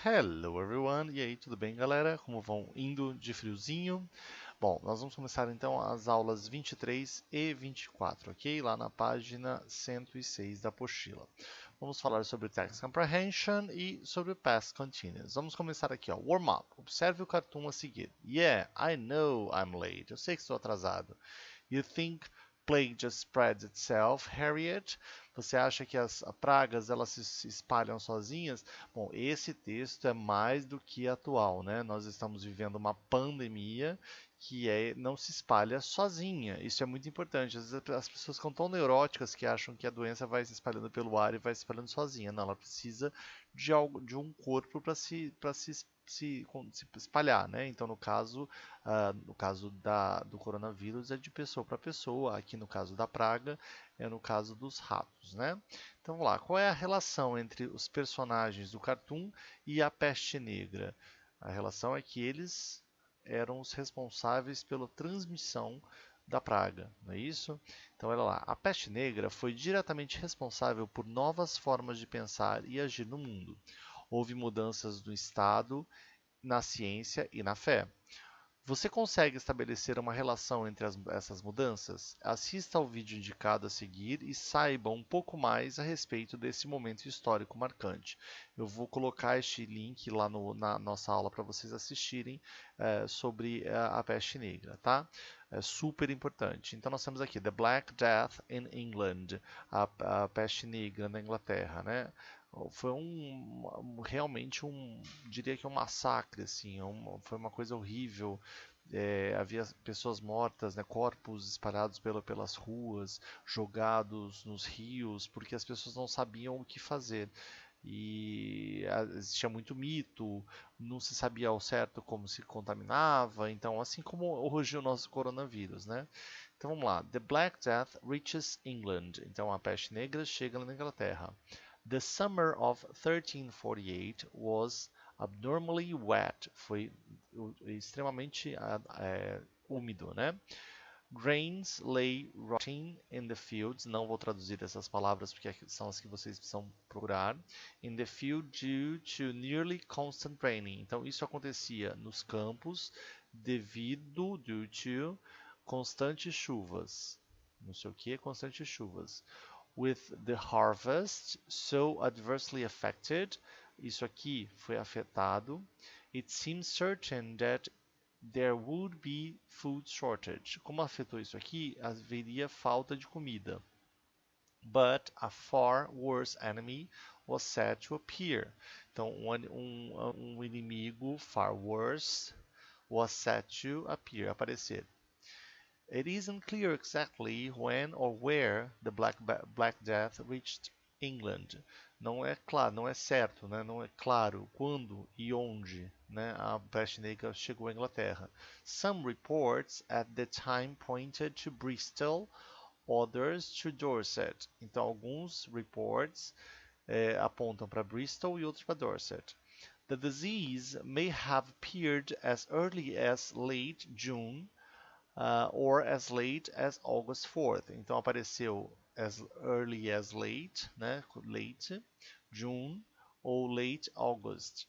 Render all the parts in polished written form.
Hello everyone! E aí, tudo bem, galera? Como vão indo de friozinho? Bom, nós vamos começar então as aulas 23 e 24, ok? Lá na página 106 da apostila. Vamos falar sobre Text Comprehension e sobre Past Continuous. Vamos começar aqui, ó. Warm up. Observe o cartoon a seguir. Yeah, I know I'm late. Eu sei que estou atrasado. You think plague just spreads itself, Harriet? Você acha que as pragas elas se espalham sozinhas? Bom, esse texto é mais do que atual, né? Nós estamos vivendo uma pandemia que não se espalha sozinha. Isso é muito importante. Às vezes as pessoas ficam tão neuróticas que acham que a doença vai se espalhando pelo ar e vai se espalhando sozinha. Não, ela precisa de um corpo para se espalhar, né? Então, no caso do coronavírus é de pessoa para pessoa. Aqui no caso da praga é no caso dos ratos, né? Então, vamos lá. Qual é a relação entre os personagens do cartoon e a peste negra? A relação é que eles eram os responsáveis pela transmissão da praga, não é isso? Então, olha lá. A peste negra foi diretamente responsável por novas formas de pensar e agir no mundo. Houve mudanças no Estado, na ciência e na fé. Você consegue estabelecer uma relação entre essas mudanças? Assista ao vídeo indicado a seguir e saiba um pouco mais a respeito desse momento histórico marcante. Eu vou colocar este link lá na nossa aula para vocês assistirem sobre a peste negra, tá? É super importante. Então nós temos aqui The Black Death in England, a peste negra na Inglaterra, né? Foi realmente diria que um massacre, assim, foi uma coisa horrível. Havia pessoas mortas, né, corpos espalhados pelas ruas, jogados nos rios, porque as pessoas não sabiam o que fazer. E existia muito mito, não se sabia ao certo como se contaminava, então assim como hoje o nosso coronavírus, né? Então vamos lá. The Black Death reaches England. Então a peste negra chega na Inglaterra. The summer of 1348 was abnormally wet. Foi extremamente úmido, né? Grains lay rotting in the fields. Não vou traduzir essas palavras porque são as que vocês precisam procurar. In the field due to nearly constant raining. Então isso acontecia nos campos devido due to constantes chuvas. Não sei o que, constantes chuvas. With the harvest so adversely affected. Isso aqui foi afetado. It seems certain that there would be food shortage. Como afetou isso aqui, haveria falta de comida. But a far worse enemy was said to appear. Então, inimigo far worse was said to appear, aparecer. It isn't clear exactly when or where the Black Death reached England. Não é claro, não é certo, né? Não é claro quando e onde, né, a peste negra chegou à Inglaterra. Some reports at the time pointed to Bristol, others to Dorset. Então, alguns reports apontam para Bristol e outros para Dorset. The disease may have appeared as early as late June or as late as August 4th. Então apareceu as early as late, né? Late June ou late August.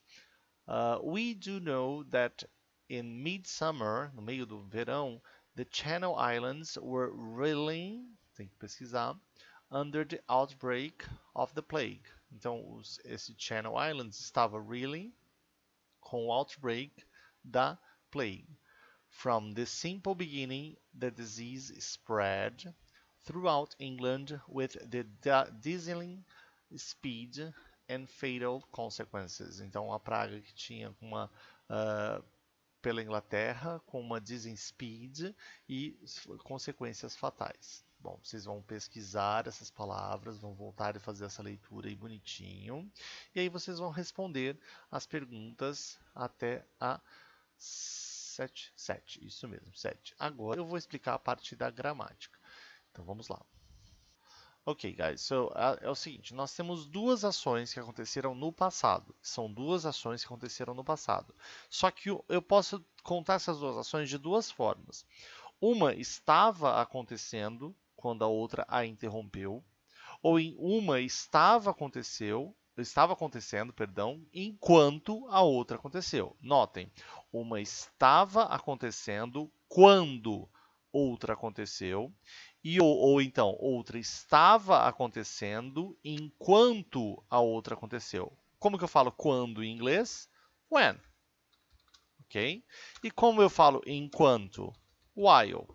We do know that in midsummer, no meio do verão, the Channel Islands were reeling, tem que pesquisar, under the outbreak of the plague. Então esse Channel Islands estava reeling com o outbreak da plague. From the simple beginning, the disease spread throughout England with the dizzying speed and fatal consequences. Então, a praga que tinha pela Inglaterra com uma dizzying speed e consequências fatais. Bom, vocês vão pesquisar essas palavras, vão voltar e fazer essa leitura aí bonitinho. E aí vocês vão responder as perguntas até a 7, isso mesmo, 7. Agora eu vou explicar a parte da gramática. Então vamos lá. Ok, guys, so, é o seguinte, nós temos duas ações que aconteceram no passado. São duas ações que aconteceram no passado. Só que eu posso contar essas duas ações de duas formas. Uma estava acontecendo quando a outra a interrompeu, ou em uma estava aconteceu estava acontecendo, perdão, enquanto a outra aconteceu. Notem, uma estava acontecendo quando outra aconteceu, ou então, outra estava acontecendo enquanto a outra aconteceu. Como que eu falo quando em inglês? When. Ok? E como eu falo enquanto? While.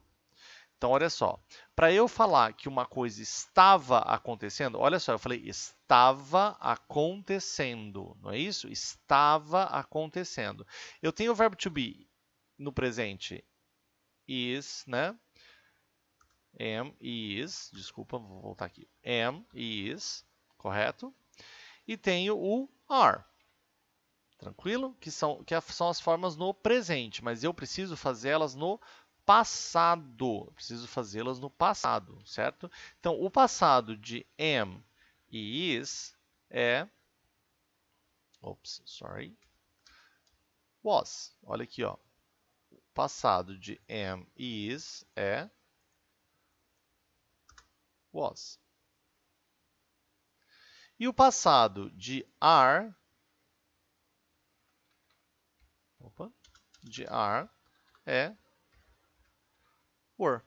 Então, olha só. Para eu falar que uma coisa estava acontecendo, olha só, eu falei estava acontecendo, não é isso? Estava acontecendo. Eu tenho o verbo to be no presente is, né? Am, is, desculpa, vou voltar aqui. Am, is, correto? E tenho o are. Tranquilo? Que são as formas no presente, mas eu preciso fazê-las no passado. Eu preciso fazê-las no passado, certo? Então, o passado de am e is é... Oops, sorry. Was. Olha aqui, ó. O passado de am e is é was. E o passado de are... Opa. De are é were.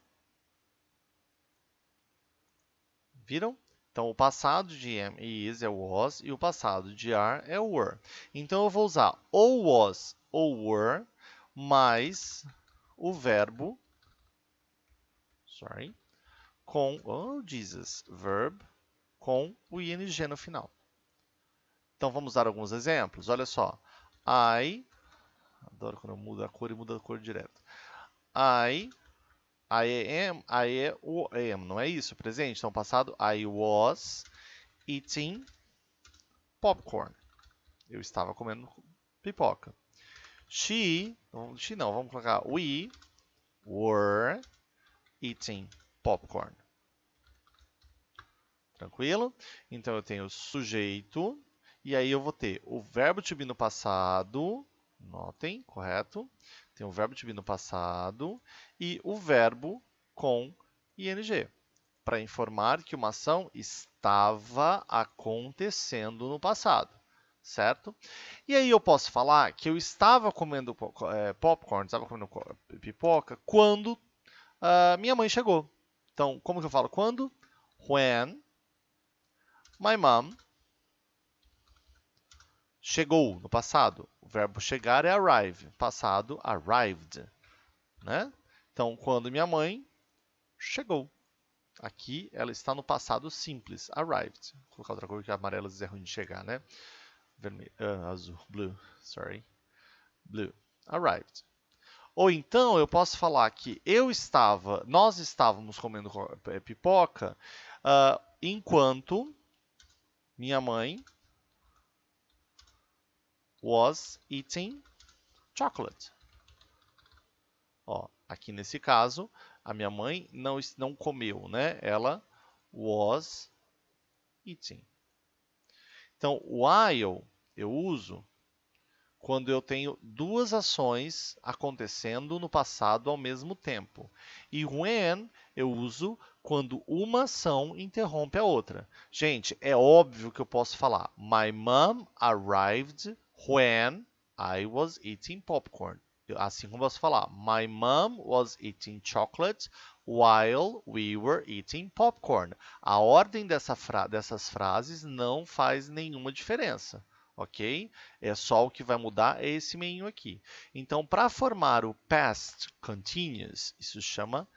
Viram? Então, o passado de am e is é was e o passado de are é were. Então, eu vou usar ou was ou were mais o verbo, com, oh Jesus, verb com o ing no final. Então, vamos dar alguns exemplos. Olha só. Adoro quando eu mudo a cor e muda a cor direto. I é o am, não é isso? Presente. Então, passado, I was eating popcorn. Eu estava comendo pipoca. Vamos colocar we were eating popcorn. Tranquilo? Então eu tenho sujeito e aí eu vou ter o verbo to be no passado, notem, correto? Tem o verbo to be no passado e o verbo com ing, para informar que uma ação estava acontecendo no passado, certo? E aí eu posso falar que eu estava comendo popcorn, estava comendo pipoca, quando minha mãe chegou. Então, como que eu falo quando? When my mom chegou, no passado. O verbo chegar é arrive. Passado, arrived. Né? Então, quando minha mãe chegou. Aqui ela está no passado simples, arrived. Vou colocar outra cor que amarelo é ruim de chegar, né? Vermelho, azul, blue, sorry. Blue, arrived. Ou então eu posso falar que nós estávamos comendo pipoca enquanto minha mãe was eating chocolate. Ó, aqui nesse caso, a minha mãe não comeu, né? Ela was eating. Então, while eu uso quando eu tenho duas ações acontecendo no passado ao mesmo tempo. E when eu uso quando uma ação interrompe a outra. Gente, é óbvio que eu posso falar My mom arrived when I was eating popcorn. Assim como eu posso falar My mom was eating chocolate while we were eating popcorn. A ordem dessas frases não faz nenhuma diferença. Ok? É só o que vai mudar é esse meinho aqui. Então, para formar o past continuous, isso chama,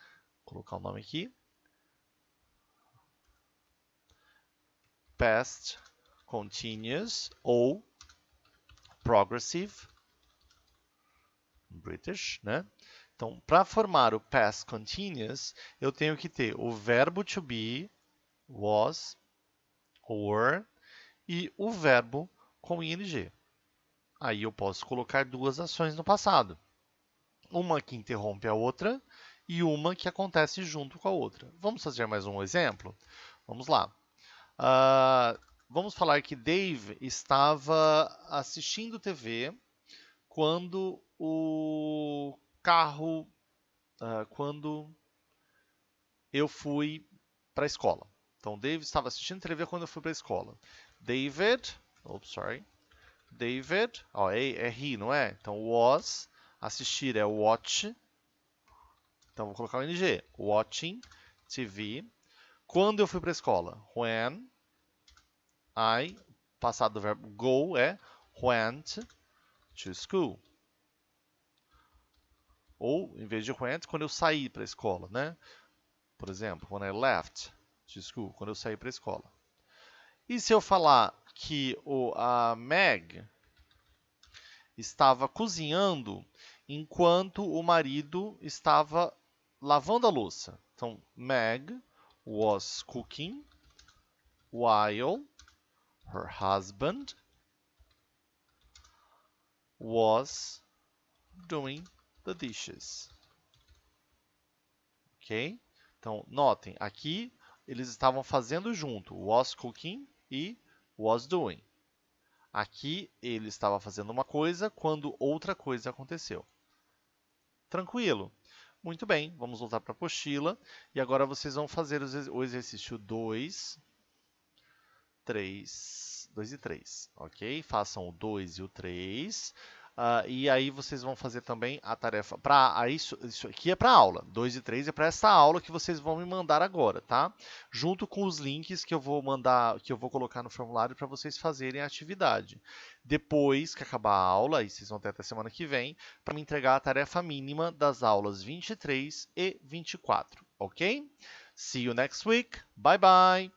vou colocar o nome aqui, past continuous ou progressive, British, né? Então, para formar o past continuous, eu tenho que ter o verbo to be, was, were, e o verbo com ing. Aí eu posso colocar duas ações no passado. Uma que interrompe a outra e uma que acontece junto com a outra. Vamos fazer mais um exemplo? Vamos lá. Vamos falar que Dave estava assistindo TV quando o carro, quando eu fui para a escola. Então, Dave estava assistindo TV quando eu fui para a escola. David Oops, sorry. David, ó, é he, não é? Então, was, assistir é watch. Então, vou colocar o NG. Watching TV. Quando eu fui para a escola? When I, passado do verbo go é went to school. Ou, em vez de went, quando eu saí para a escola, né? Por exemplo, when I left to school, quando eu saí para a escola. E se eu falar que a Meg estava cozinhando enquanto o marido estava lavando a louça? Então, Meg was cooking while her husband was doing the dishes. Ok? Então, notem, aqui eles estavam fazendo junto, was cooking e was doing. Aqui ele estava fazendo uma coisa quando outra coisa aconteceu. Tranquilo? Muito bem, vamos voltar para a apostila. E agora vocês vão fazer o exercício 2, 3, 2 e 3, ok? Façam o 2 e o 3. E aí vocês vão fazer também a tarefa para isso aqui é para aula. 2 e 3 é para essa aula que vocês vão me mandar agora, tá? Junto com os links que eu vou mandar, que eu vou colocar no formulário para vocês fazerem a atividade. Depois que acabar a aula, e vocês vão ter até semana que vem, para me entregar a tarefa mínima das aulas 23 e 24, ok? See you next week. Bye bye.